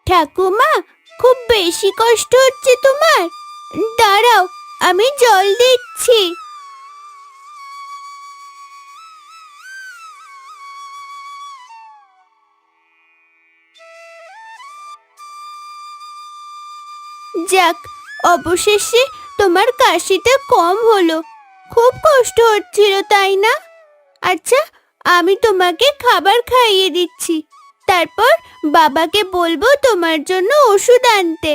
ঠাকুমা, খুব বেশি কষ্ট হচ্ছে তোমার? দাঁড়াও, আমি জল দিচ্ছি। যাক, অবশেষে তোমার কাশিটা কম হলো। খুব কষ্ট হচ্ছিল, তাই না? আচ্ছা, আমি তোমাকে খাবার খাইয়ে দিচ্ছি। তারপর বাবাকে বলবো তোমার জন্য ওষুধ আনতে।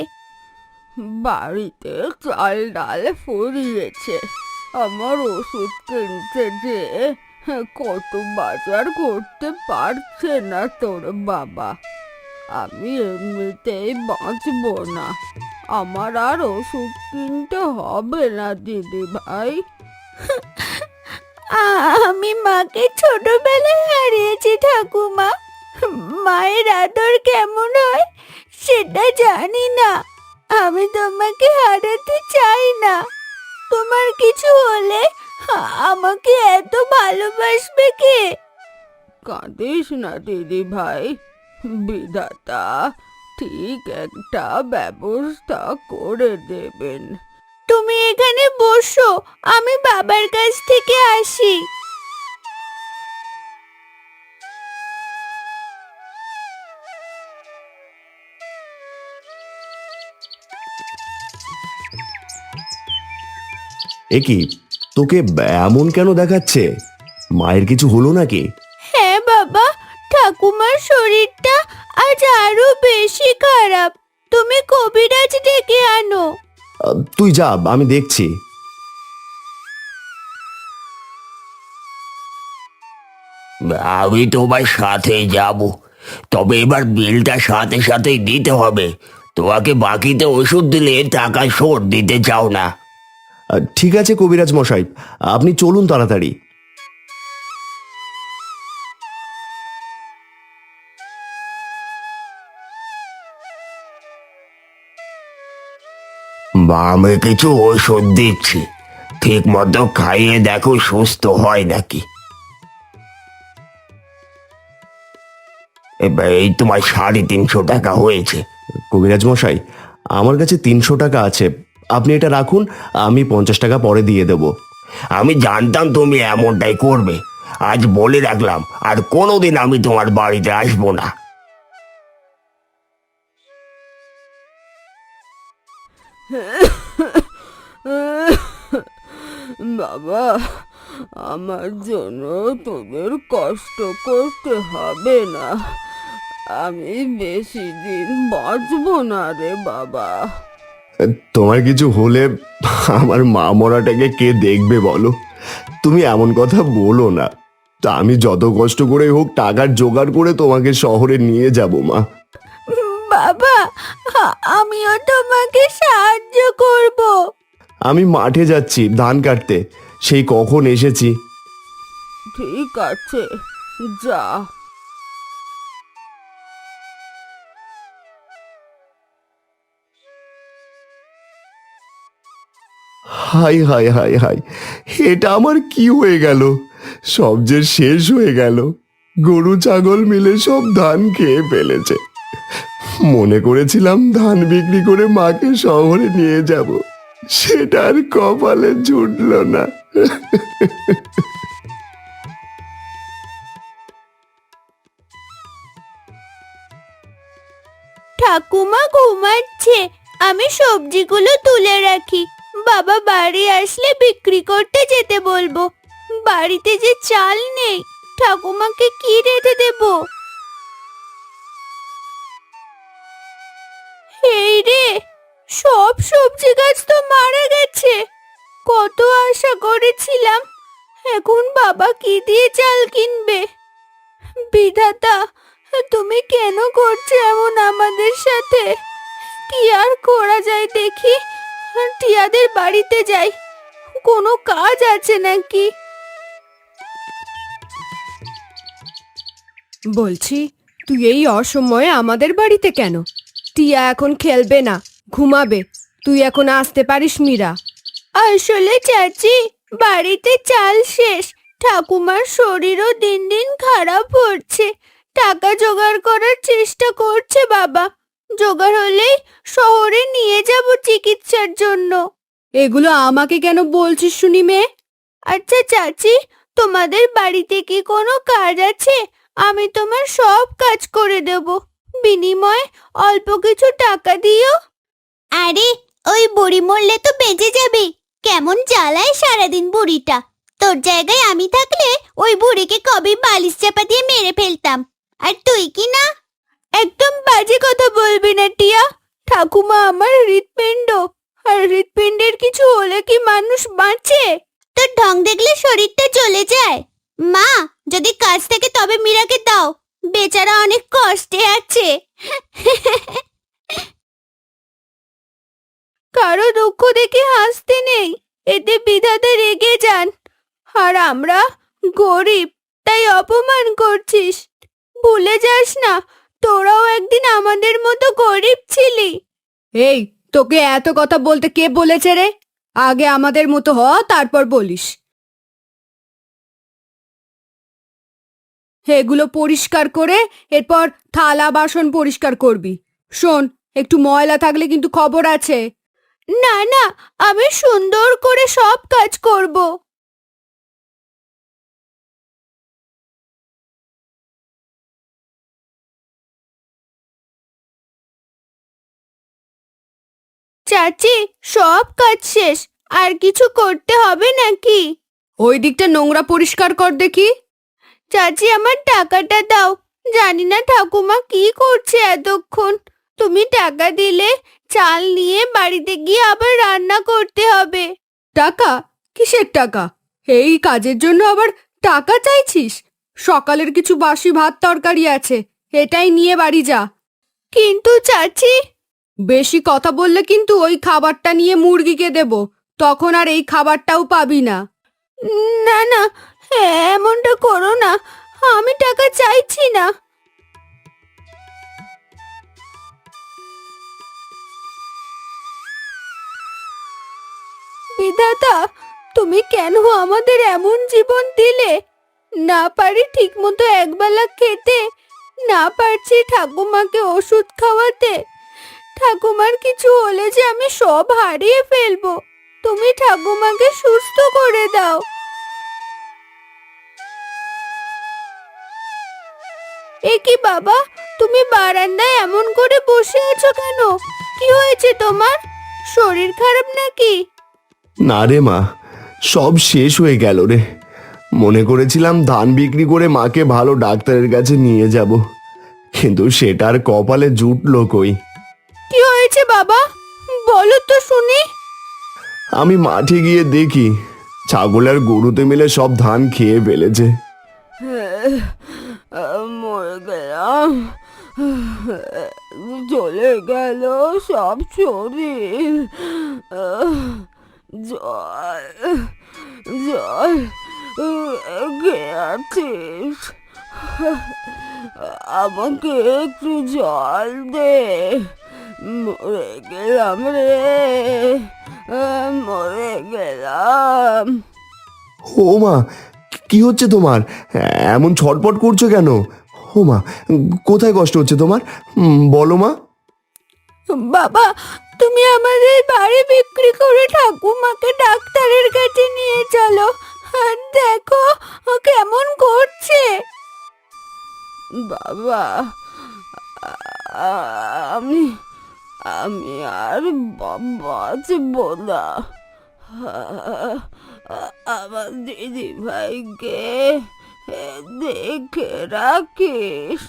বাড়িতে চাল ডাল ফুরিয়েছে, আমার ওষুধ কিনতে যে কত বাজার করতে পারছে না তোর বাবা। আমি এমনিতেই বাঁচবো না, আমার আর ওষুধ কিনতে হবে না দিদি ভাই। আমি মাকে ছোটবেলায় হারিয়েছি ঠাকুমা। মায়ের আদর কেমন হয় সেটা জানি না। আমি তোমাকে হারাতে চাই না। তোমার কিছু হলে আমাকে এত ভালোবাসবে কে? কাঁদিস না দিদি ভাই, বিধাতা ঠিক একটা ব্যবস্থা করে দেবেন। তুমি এখানে বসো, আমি বাবার কাছ থেকে আসি। এ কি, তোকে এমন কেন দেখাচ্ছে? মায়ের কিছু হলো নাকি? হ্যাঁ বাবা, ঠাকুমার শরীরটা আজ আরো বেশি খারাপ। তুমি কবিরাজ ডেকে আনো। তুই যা, আমি দেখছি। আমি তোমার সাথে যাব, তবে এবার বিলটা সাথে সাথেই দিতে হবে। তোমাকে বাকিতে ওষুধ দিলে টাকা শোধ দিতে চাও না। ঠিক আছে কবিরাজ মশাই, আপনি চলুন তাড়াতাড়ি। আমি কিছু ওষুধ দিচ্ছি, ঠিক মতো খাইয়ে দেখো সুস্থ হয় নাকি। এবার এই তোমার 350 টাকা হয়েছে। কবিরাজ মশাই, আমার কাছে 300 টাকা আছে, আপনি এটা রাখুন, আমি 50 টাকা পরে দিয়ে দেব। আমি জানতাম তুমি এমনটাই করবে, আজ বলে রাখলাম আর কোনোদিন আমি তোমার বাড়িতে আসবো না। বাবা, আমার জন্য তোদের কষ্ট করতে হবে না, আমি বেশি দিন বাঁচবো না রে বাবা। তোমার কিছু হলে আমার মা মরাটাকে কে দেখবে বলো? তুমি এমন কথা বলো না। তা আমি যত কষ্ট করে হোক টাকার জোগাড় করে তোমাকে শহরে নিয়ে যাব মা। বাবা, আমিও তোমাকে সাহায্য করব। আমি মাঠে যাচ্ছি ধান কাটতে, সেই কখন এসেছি। ঠিক আছে, যা। হাই হাই হাই হাই, এটা আমার কি হয়ে গেল? সব যে শেষ হয়ে গেল, গরু ছাগল মিলে সব ধান খেয়ে ফেলেছে। মনে করেছিলাম ধান বিক্রি করে মাকে শহরে নিয়ে যাব, সেটা আর কপালে জুটল না। ঠাকুমা ঘুমাচ্ছে, আমি সবজিগুলো তুলে রাখি। বাবা বাড়ি আসলে বিক্রি করতে যেতে বলবো। বাড়িতে যে চাল নেই, ঠাকুমাকে কি রেঁধে দেব? এই রে, সব সবজি গাছ তো মারা গেছে। কত আশা করেছিলাম, এখন বাবা কি দিয়ে চাল কিনবে? বিধাতা, তুমি কেন করছো এমন আমাদের সাথে? কি আর করা যায় দেখি, টিয়াদের বাড়িতে যাই, কোনো কাজ আছে নাকি। বলছি, তুই এই অসময়ে আমাদের বাড়িতে কেন? টিয়া এখন খেলবে না, ঘুমাবে। তুই এখন আসতে পারিস মীরা। আসলে চাচি, বাড়িতে চাল শেষ, ঠাকুমার শরীরও দিন দিন খারাপ হচ্ছে, টাকা জোগাড় করার চেষ্টা করছে বাবা। জোগাড় হলেই শহরে নিয়ে যাব চিকিৎসার জন্য। এগুলো আমাকে কেন বলছিস শুনি মেয়ে? আচ্ছা চাচি, তোমাদের বাড়িতে কি কোনো কাজ আছে? আমি তোমার সব কাজ করে দেব, বিনিময়ে অল্প কিছু টাকা দিও। আরে ওই বুড়ি মরলে তো বেঁচে যাবে, কেমন জ্বালায় সারাদিন বুড়িটা। তোর জায়গায় আমি থাকলে ওই বুড়িকে কবে বালিশ চাপা দিয়ে মেরে ফেলতাম। আর তুই কি না? একদম বাজে কথা বলবি না টিয়া। ঠাকুমা আমার হৃৎপিণ্ড, আর হৃৎপিণ্ডের কিছু হলে কি মানুষ বাঁচে? তোর ঢং দেখলে শরীরটা চলে যায়। মা, যদি কাজ থাকে তবে মীরাকে দাও, বেচারা অনেক কষ্টে আছে। কারো দুঃখ দেখে হাসতে নেই, এতে বিধাতা রেগে যান। আর আমরা গরিব, তাই অপমান করছিস। ভুলে যাস না, তোরাও একদিন আমাদের মতো গরিব ছিলি। এই, তোকে এত কথা বলতে কে বলেছে রে? আগে আমাদের মতো হ, তারপর বলিস। এগুলো পরিষ্কার করে এরপর থালা বাসন পরিষ্কার করবি। শোন, একটু ময়লা থাকলে কিন্তু খবর আছে। না না, আমি সুন্দর করে সব কাজ করব। চাচি, সব কাজ শেষ, আর কিছু করতে হবে নাকি? ওই দিকটা নোংরা পরিষ্কার কর দেখি। চাচি, আমার টাকাটা দাও। জানি না ঠাকুমা কি করছে এতক্ষণ। তুমি টাকা দিলে চাল নিয়ে বাড়িতে গিয়ে আবার রান্না করতে হবে। টাকা? কিসের টাকা? এই কাজের জন্য আবার টাকা চাইছিস? সকালের কিছু বাসি ভাত তরকারি আছে, এটাই নিয়ে বাড়ি যা। কিন্তু চাচি। বেশি কথা বললে কিন্তু ওই খাবারটা নিয়ে মুরগিকে দেব, তখন আর এই খাবারটাও পাবি না। না না, এমনটা করো না, আমি টাকা চাইছি না। বিধাতা, তুমি কেন আমাদের এমন জীবন দিলে? না পারি ঠিক মতো একবেলা খেতে, না পারছি ঠাকুমাকে ওষুধ খাওয়াতে। ঠাকুমার কিছু হলে যে আমি সব হারিয়ে ফেলবো। তুমি ঠাকুমাকে সুস্থ করে দাও। এ কি বাবা, তুমি বারান্দায় এমন করে বসে আছো কেন? কি হয়েছে তোমার? শরীর খারাপ নাকি? না রে মা, সব শেষ হয়ে গেল রে। মনে করেছিলাম ধান বিক্রি করে মাকে ভালো ডাক্তারের কাছে নিয়ে যাব, কিন্তু সেটার কপালে জুটলো কই। কি হয়েছে বাবা, বলো তো শুনি। আমি মাঠে গিয়ে দেখি ছাগল আর গরুতে মিলে সব ধান খেয়ে ফেলেছে। মরে গেলাম, চলে গেল সব শরীর। জল জল কে আছিস? আমাকে একটু জল দে, মরে গেলাম রে, মরে গেলাম। ও মা, কি হচ্ছে তোমার? এমন ছটপট করছো কেন? ও মা, কোথায় কষ্ট হচ্ছে তোমার? বলো মা। বাবা, তুমি আমাদের বাড়ি বিক্রি করে ঠাকুমাকে ডাক্তারের কাছে নিয়ে চলো। আর দেখো ও কেমন করছে। বাবা, আমি আমি আর বাঁচব না। আমার দিদি ভাইকে দেখে রাখিস,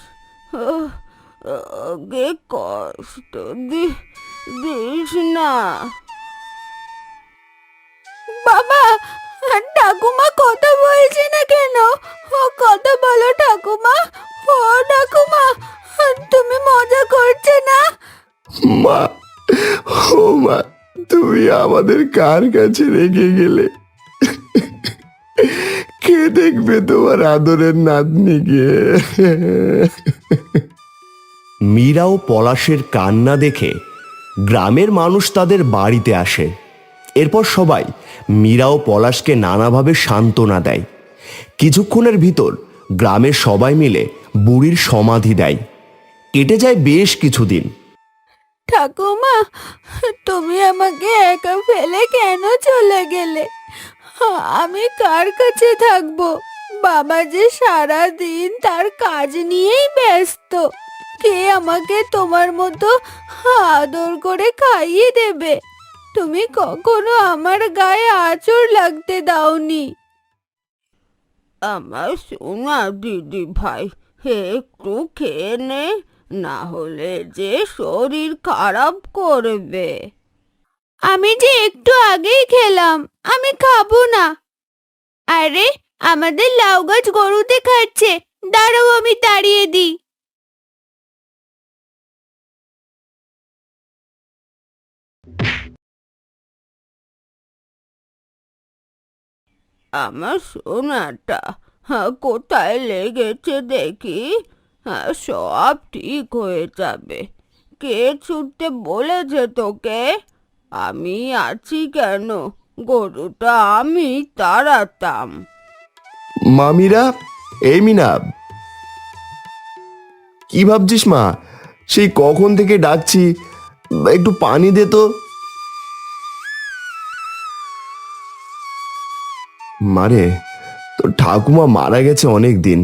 ওকে কষ্ট দিস না। বাবা, ঠাকুমা কথা বলছে না কেন? ও কথা বলো ঠাকুমা। ও ঠাকুমা, তুমি মজা করছো না? মা, ও মা, তুমি আমাদের কার কাছে রেখে গেলে? কে দেখবে তোমার আদরের নাতনিকে? মীরা ও পলাশের কান্না দেখে গ্রামের মানুষ তাদের বাড়িতে আসে। এরপর সবাই মীরা ও পলাশকে নানাভাবে সান্ত্বনা দেয়। কিছুক্ষণের ভিতর গ্রামের সবাই মিলে বুড়ির সমাধি দেয়। কেটে যায় বেশ কিছুদিন। ঠাকুমা, তুমি আমাকে একা ফেলে কেন চলে গেলে? আমি কার কাছে থাকবো? বাবা যে সারা দিন তার কাজ নিয়েই ব্যস্ত। কে আমাকে তোমার মতো আদর করে খাইয়ে দেবে? তুমি কখনো আমার গায়ে আঁচড় লাগতে দাওনি। আমার সোনা দিদি ভাই, একটু খেয়ে নে, না হলে যে শরীর খারাপ করবে। আমি যে একটু আগেই খেলাম, আমি খাবো না। আরে, আমাদের লাউ গাছ গরুতে খাচ্ছে, দাঁড়াও আমি তাড়িয়ে দিই। আমার সোনাটা কোথায় লেগেছে দেখি? সব ঠিক হয়ে যাবে। কে ছুটতে বলেছে তোকে? আমি আছি কেন? গরুটা আমি তাড়াতাম। মামিরা, এই মিনা, কি ভাবছিস মা? সেই কখন থেকে ডাকছি, একটু পানি দে তো। মারে, তোর ঠাকুমা মারা গেছে অনেক দিন,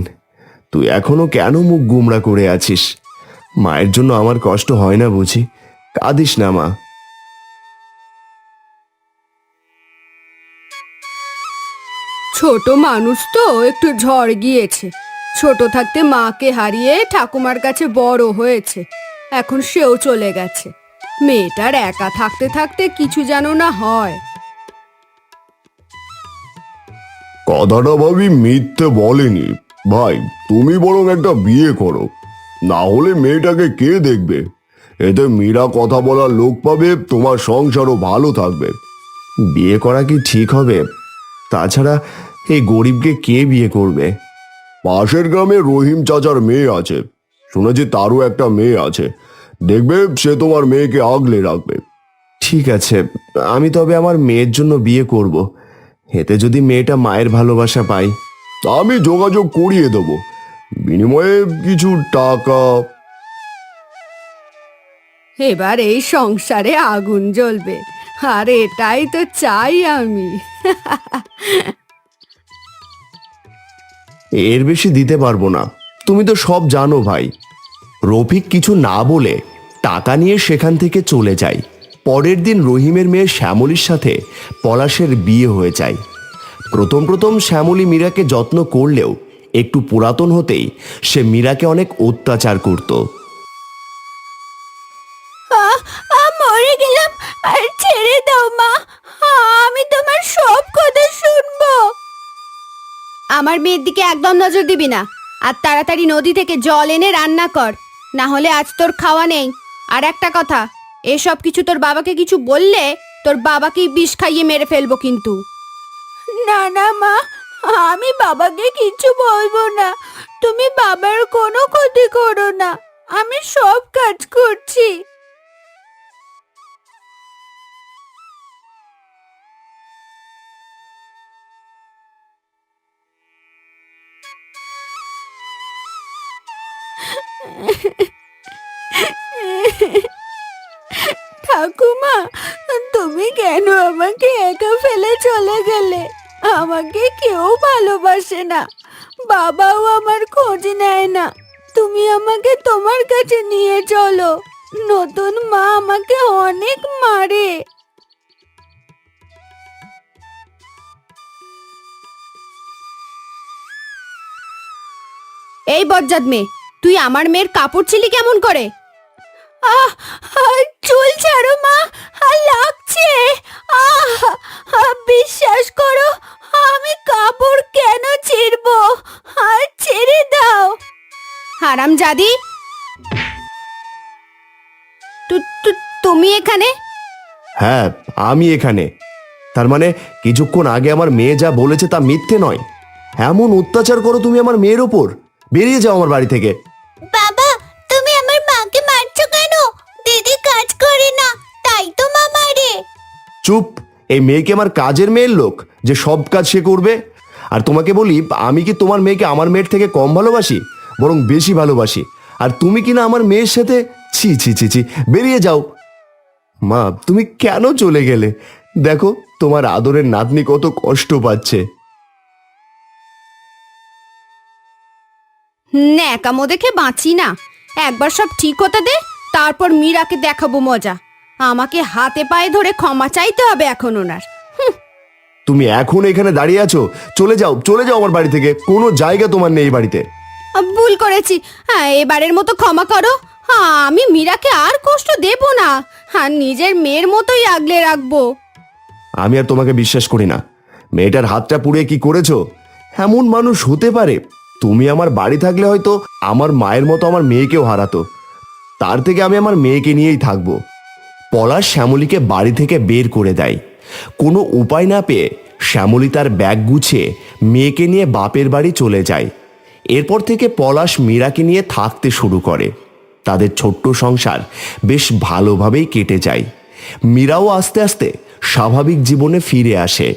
তুই এখনো কেন মুখ গুমরা করে আছিস? মায়ের জন্য আমার কষ্ট হয় না বুঝি? কাঁদিস না মা। ছোট মানুষ তো, একটু ঝড় গিয়েছে। ছোট থাকতে মাকে হারিয়ে ঠাকুমার কাছে বড় হয়েছে, এখন সেও চলে গেছে। মেয়েটার একা থাকতে থাকতে কিছু যেন না হয়। কথাটা ভাবি মিথ্যে বলেনি ভাই। তুমি বরং একটা বিয়ে করো, না হলে মেয়েটাকে কে দেখবে? এতে মীরা কথা বলার লোক পাবে, তোমার সংসারও ভালো থাকবে। বিয়ে করা কি ঠিক হবে? তাছাড়া এই গরিবকে কে বিয়ে করবে? পাশের গ্রামে রহিম চাচার মেয়ে আছে, শুনেছি তারও একটা মেয়ে আছে। দেখবে সে তোমার মেয়েকে আগলে রাখবে। ঠিক আছে, আমি তবে আমার মেয়ের জন্য বিয়ে করব। এতে যদি মেয়েটা মায়ের ভালোবাসা পায়, আমি যোগাযোগ করিয়ে দেব, বিনিময়ে কিছু টাকা। এবার এই সংসারে আগুন জ্বলবে, আর এটাই তো চাই আমি। এর বেশি দিতে পারবো না, তুমি তো সব জানো ভাই। রফিক কিছু না বলে টাকা নিয়ে সেখান থেকে চলে যায়। পরের দিন রহিমের মেয়ে শ্যামলীর সাথে পলাশের বিয়ে হয়ে যায়। প্রথম প্রথম শ্যামলী মীরাকে যত্ন করলেও একটু পুরাতন হতেই সে মীরাকে অনেক অত্যাচার করত। মরে গেলাম, আর ছেড়ে দাও মা, আমি তোমার সব কথা শুনবো। আমার মেয়ের দিকে একদম নজর দিবি না, আর তাড়াতাড়ি নদী থেকে জল এনে রান্না কর, না হলে আজ তোর খাওয়া নেই। আর একটা কথা, এসব কিছু তোর বাবাকে কিছু বললে তোর বাবাকেই বিষ খাইয়ে মেরে ফেলবো কিন্তু। না না মা, আমি বাবাকে কিছু বলবো না। তুমি বাবার কোনো ক্ষতি করো না, আমি সব কাজ করছি। ঠাকুমা, তুমি কেন আমাকে একা ফেলে চলে গেলে? আমাকে কেউ ভালোবাসে না, বাবাও আমার খোঁজ নেয় না। তুমি আমাকে তোমার কাছে নিয়ে চলো, নতুন মা আমাকে অনেক মারে। এই বজ্জাত মেয়ে, তুই আমার মেয়ের কাপড় ছিলি কেমন করে? আহ চুল ছাড়ো মা, লাগছে। বিশ্বাস করো, আমি কাপড় কেন ছিঁড়বো? ছেড়ে দাও। হারামজাদি, তুমি এখানে? হ্যাঁ, আমি এখানে। তার মানে কিছুক্ষণ আগে আমার মেয়ে যা বলেছে তা মিথ্যে নয়? এমন অত্যাচার করো তুমি আমার মেয়ের ওপর? বেরিয়ে যাও আমার বাড়ি থেকে। বাবা, তুমি আমার মাকে মারছো কেন? দিদি কাজ করে না, তাই তো মা মারে। চুপ! এই মেয়েকে আমার কাজের মেয়ের লোক যে সব কাজ সে করবে? আর তোমাকে বলি, আমি কি তোমার মেয়েকে আমার মেয়ের থেকে কম ভালোবাসি? বরং বেশি ভালোবাসি। আর তুমি কিনা আমার মেয়ের সাথে, ছি ছি ছি ছি, বেরিয়ে যাও। মা, তুমি কেন চলে গেলে? দেখো তোমার আদরের নাতনি কত কষ্ট পাচ্ছে। ন্যাকামো দেখে বাঁচি না। একবার সব ঠিক হতে দে, তারপর মীরাকে দেখাবো মজা। আমাকে হাতে পায়ে ধরে ক্ষমা চাইতে হবে এখন ওনার। তুমি এখন এখানে দাঁড়িয়ে আছো? চলে যাও, চলে যাও আমার বাড়ি থেকে। কোনো জায়গা তোমার নেই এই বাড়িতে। ভুল করেছি, হ্যাঁ এবারের মতো ক্ষমা করো। আমি মীরাকে আর কষ্ট দেব না, আর নিজের মেয়ের মতোই আগলে রাখবো। আমি আর তোমাকে বিশ্বাস করি না। মেয়েটার হাতটা পুড়িয়ে কি করেছো? এমন মানুষ হতে পারে? তুমি আমার বাড়ি থাকলে হয়তো আমার মায়ের মতো আমার মেয়েকেও হারাতো। তার থেকে আমি আমার মেয়েকে নিয়েই থাকবো। পলাশ শ্যামলীকে বাড়ি থেকে বের করে দেয়। কোনো উপায় না পেয়ে শ্যামলী তার ব্যাগ গুছিয়ে মেয়েকে নিয়ে বাপের বাড়ি চলে যায়। এরপর থেকে পলাশ মীরাকে নিয়ে থাকতে শুরু করে। তাদের ছোট্ট সংসার বেশ ভালোভাবেই কেটে যায়। মীরাও আস্তে আস্তে স্বাভাবিক জীবনে ফিরে আসে।